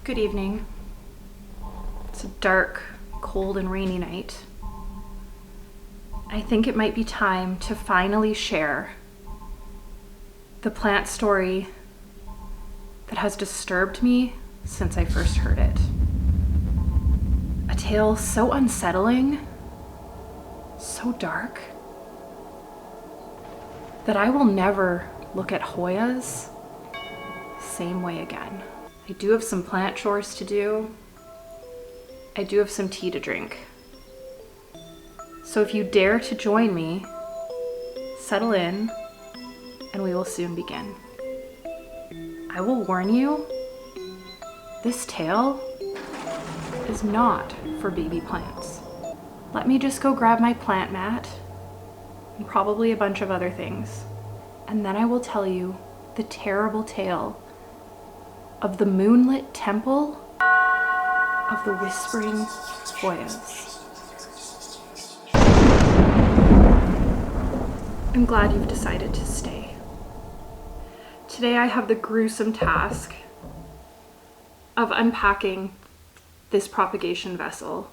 Good evening. It's a dark, cold, and rainy night. I think it might be time to finally share the plant story that has disturbed me since I first heard it. A tale so unsettling, so dark, that I will never look at Hoyas the same way again. I do have some plant chores to do. I do have some tea to drink. So if you dare to join me, settle in, and we will soon begin. I will warn you, this tale is not for baby plants. Let me just go grab my plant mat and probably a bunch of other things, and then I will tell you the terrible tale of the Moonlit Temple of the Whispering Hoyas. I'm glad you've decided to stay. Today I have the gruesome task of unpacking this propagation vessel.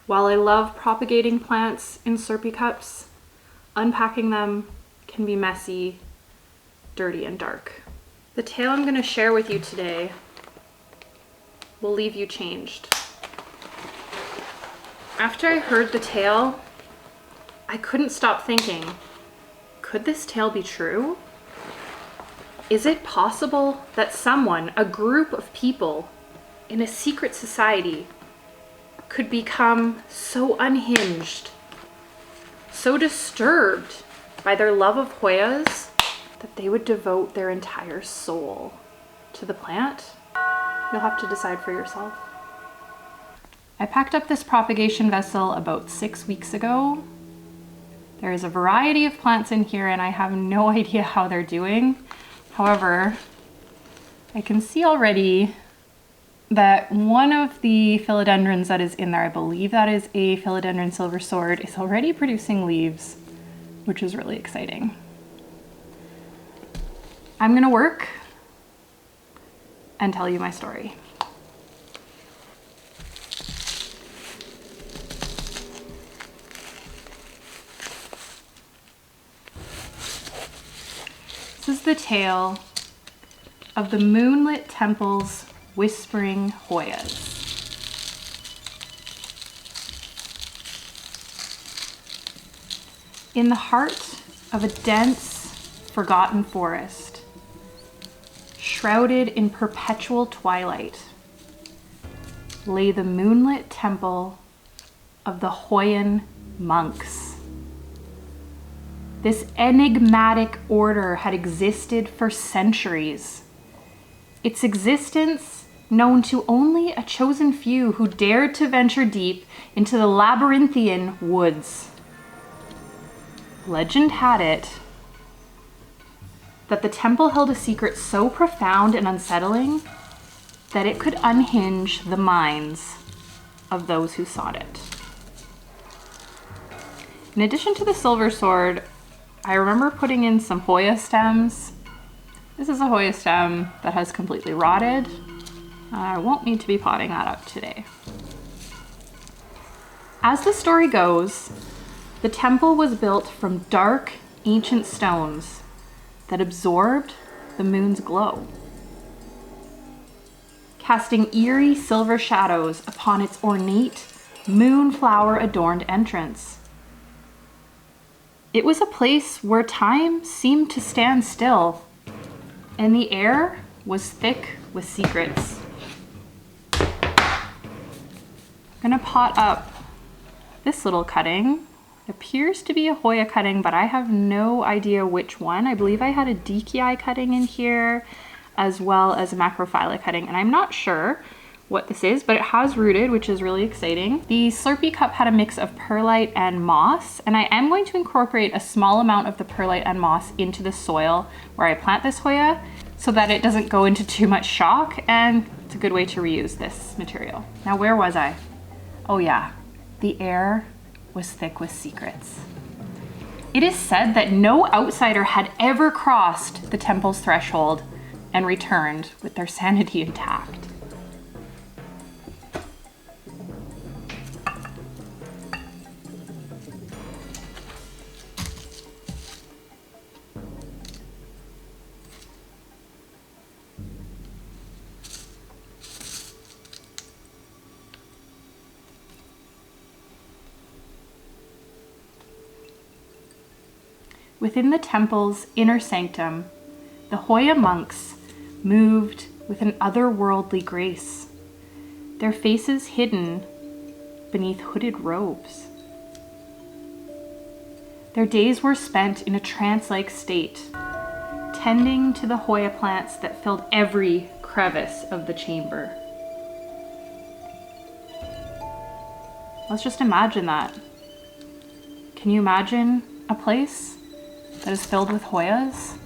While I love propagating plants in Slurpee cups, unpacking them can be messy, dirty, and dark. The tale I'm going to share with you today will leave you changed. After I heard the tale, I couldn't stop thinking, could this tale be true? Is it possible that someone, a group of people in a secret society, could become so unhinged, so disturbed by their love of Hoyas that they would devote their entire soul to the plant? You'll have to decide for yourself. I packed up this propagation vessel about 6 weeks ago. There is a variety of plants in here and I have no idea how they're doing. However, I can see already that one of the philodendrons that is in there, I believe that is a philodendron silver sword, is already producing leaves, which is really exciting. I'm gonna work and tell you my story. This is the tale of the Moonlit Temple's Whispering Hoyas. In the heart of a dense, forgotten forest, shrouded in perpetual twilight, lay the Moonlit Temple of the Hoyan monks. This enigmatic order had existed for centuries. Its existence known to only a chosen few who dared to venture deep into the labyrinthian woods. Legend had it that the temple held a secret so profound and unsettling that it could unhinge the minds of those who sought it. In addition to the silver sword, I remember putting in some Hoya stems. This is a Hoya stem that has completely rotted. I won't need to be potting that up today. As the story goes, the temple was built from dark, ancient stones that absorbed the moon's glow, casting eerie silver shadows upon its ornate, moonflower-adorned entrance. It was a place where time seemed to stand still, and the air was thick with secrets. I'm gonna pot up this little cutting. It appears to be a Hoya cutting, but I have no idea which one. I believe I had a Deikii cutting in here, as well as a Macrophylla cutting, and I'm not sure what this is, but it has rooted, which is really exciting. The Slurpee cup had a mix of perlite and moss, and I am going to incorporate a small amount of the perlite and moss into the soil where I plant this Hoya so that it doesn't go into too much shock, and it's a good way to reuse this material. Now, where was I? Oh yeah, the air was thick with secrets. It is said that no outsider had ever crossed the temple's threshold and returned with their sanity intact. Within the temple's inner sanctum, the Hoya monks moved with an otherworldly grace, their faces hidden beneath hooded robes. Their days were spent in a trance-like state, tending to the Hoya plants that filled every crevice of the chamber. Let's just imagine that. Can you imagine a place that is filled with Hoyas?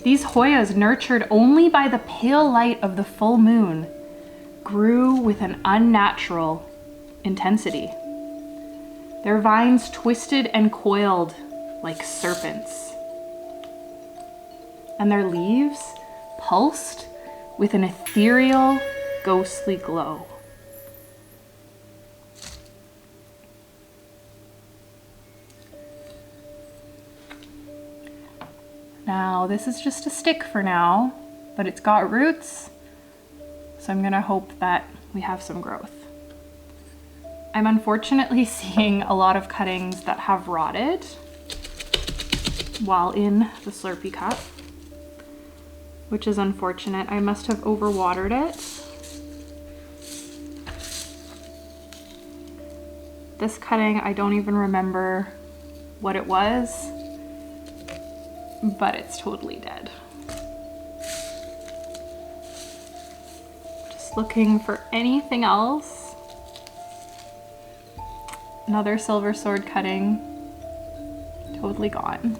These Hoyas, nurtured only by the pale light of the full moon, grew with an unnatural intensity. Their vines twisted and coiled like serpents, and their leaves pulsed with an ethereal, ghostly glow. Now, this is just a stick for now, but it's got roots, so I'm gonna hope that we have some growth. I'm unfortunately seeing a lot of cuttings that have rotted while in the Slurpee cup, which is unfortunate. I must have overwatered it. This cutting, I don't even remember what it was, but it's totally dead. Just looking for anything else. Another silver sword cutting, totally gone.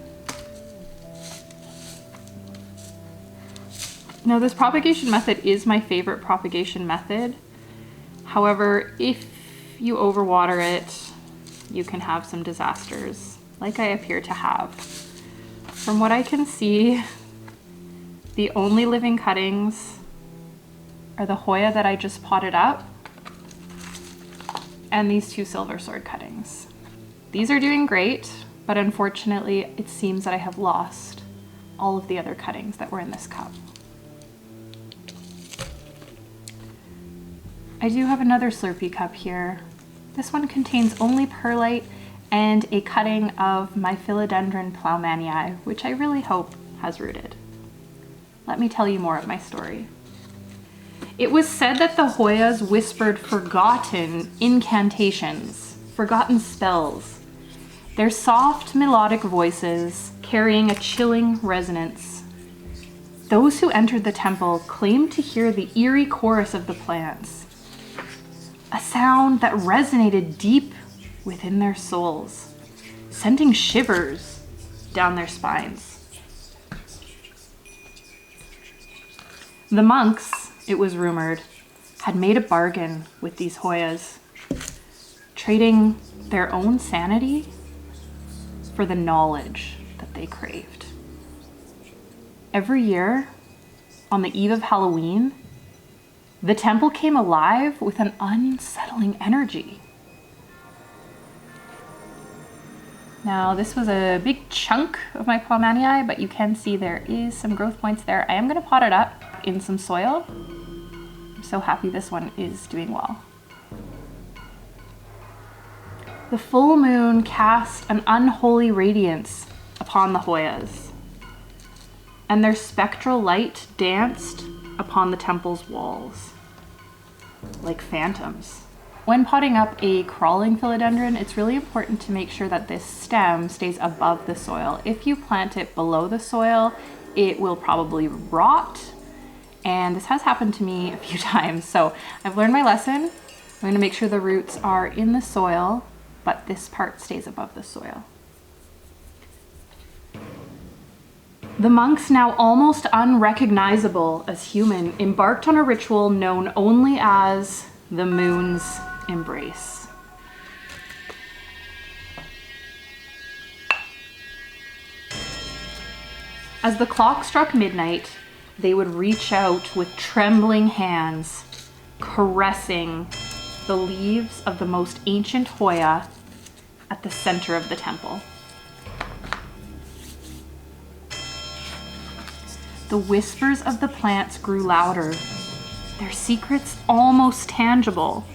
Now, this propagation method is my favorite propagation method. However, if you overwater it, you can have some disasters, like I appear to have. From what I can see, the only living cuttings are the Hoya that I just potted up and these two silver sword cuttings. These are doing great, but unfortunately it seems that I have lost all of the other cuttings that were in this cup. I do have another Slurpee cup here. This one contains only perlite and a cutting of my philodendron ploumanii, which I really hope has rooted. Let me tell you more of my story. It was said that the Hoyas whispered forgotten incantations, forgotten spells, their soft melodic voices carrying a chilling resonance. Those who entered the temple claimed to hear the eerie chorus of the plants, a sound that resonated deep within their souls, sending shivers down their spines. The monks, it was rumored, had made a bargain with these Hoyas, trading their own sanity for the knowledge that they craved. Every year, on the eve of Halloween, the temple came alive with an unsettling energy. Now, this was a big chunk of my ploumanii, but you can see there is some growth points there. I am going to pot it up in some soil. I'm so happy this one is doing well. The full moon cast an unholy radiance upon the Hoyas, and their spectral light danced upon the temple's walls like phantoms. When potting up a crawling philodendron, it's really important to make sure that this stem stays above the soil. If you plant it below the soil, it will probably rot, and this has happened to me a few times. So I've learned my lesson. I'm going to make sure the roots are in the soil, but this part stays above the soil. The monks, now almost unrecognizable as human, embarked on a ritual known only as the moon's embrace. As the clock struck midnight, they would reach out with trembling hands, caressing the leaves of the most ancient Hoya at the center of the temple. The whispers of the plants grew louder, their secrets almost tangible.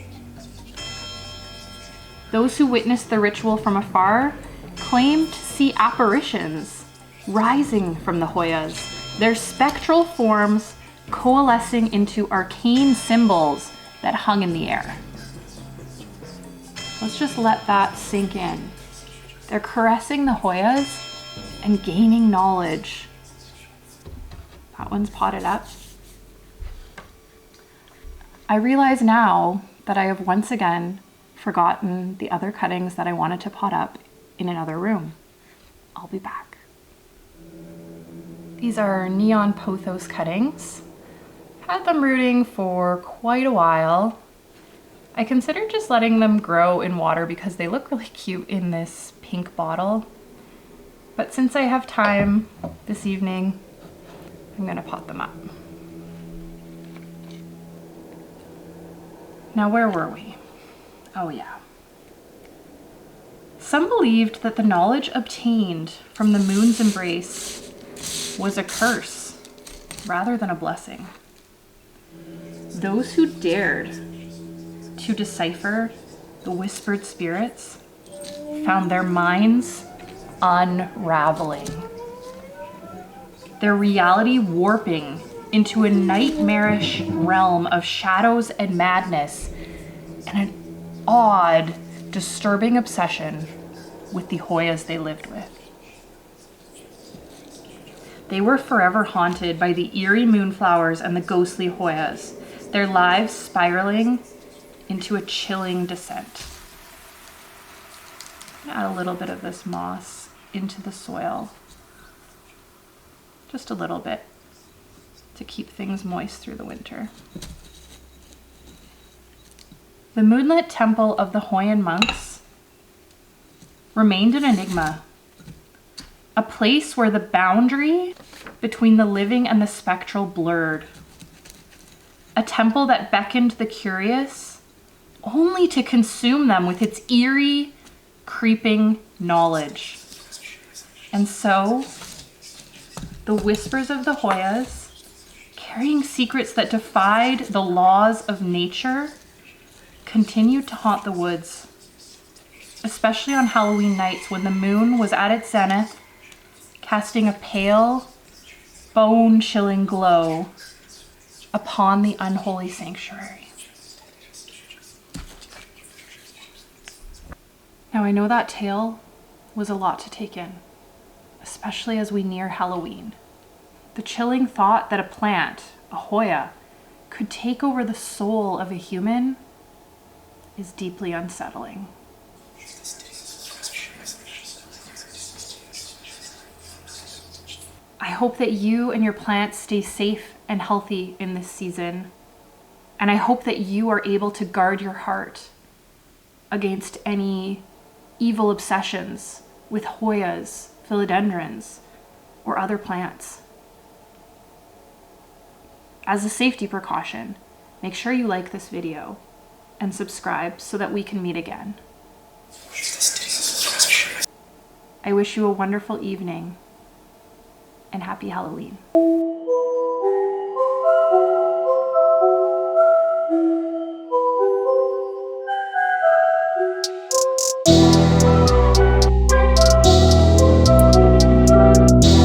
Those who witnessed the ritual from afar claimed to see apparitions rising from the Hoyas, their spectral forms coalescing into arcane symbols that hung in the air. Let's just let that sink in. They're caressing the Hoyas and gaining knowledge. That one's potted up. I realize now that I have once again forgotten the other cuttings that I wanted to pot up in another room. I'll be back. These are neon pothos cuttings. Had them rooting for quite a while. I considered just letting them grow in water because they look really cute in this pink bottle. But since I have time this evening, I'm gonna pot them up. Now, where were we? Oh yeah. Some believed that the knowledge obtained from the moon's embrace was a curse rather than a blessing. Those who dared to decipher the whispered spirits found their minds unraveling, their reality warping into a nightmarish realm of shadows and madness, and an odd, disturbing obsession with the Hoyas they lived with. They were forever haunted by the eerie moonflowers and the ghostly Hoyas, their lives spiraling into a chilling descent. Add a little bit of this moss into the soil. Just a little bit to keep things moist through the winter. The Moonlit Temple of the Hoyan monks remained an enigma, a place where the boundary between the living and the spectral blurred, a temple that beckoned the curious only to consume them with its eerie, creeping knowledge. And so, the whispers of the Hoyas, carrying secrets that defied the laws of nature, continued to haunt the woods, especially on Halloween nights when the moon was at its zenith, casting a pale, bone-chilling glow upon the unholy sanctuary. Now, I know that tale was a lot to take in, especially as we near Halloween. The chilling thought that a plant, a Hoya, could take over the soul of a human is deeply unsettling. I hope that you and your plants stay safe and healthy in this season, and I hope that you are able to guard your heart against any evil obsessions with Hoyas, philodendrons, or other plants. As a safety precaution, make sure you like this video and subscribe so that we can meet again. I wish you a wonderful evening and happy Halloween.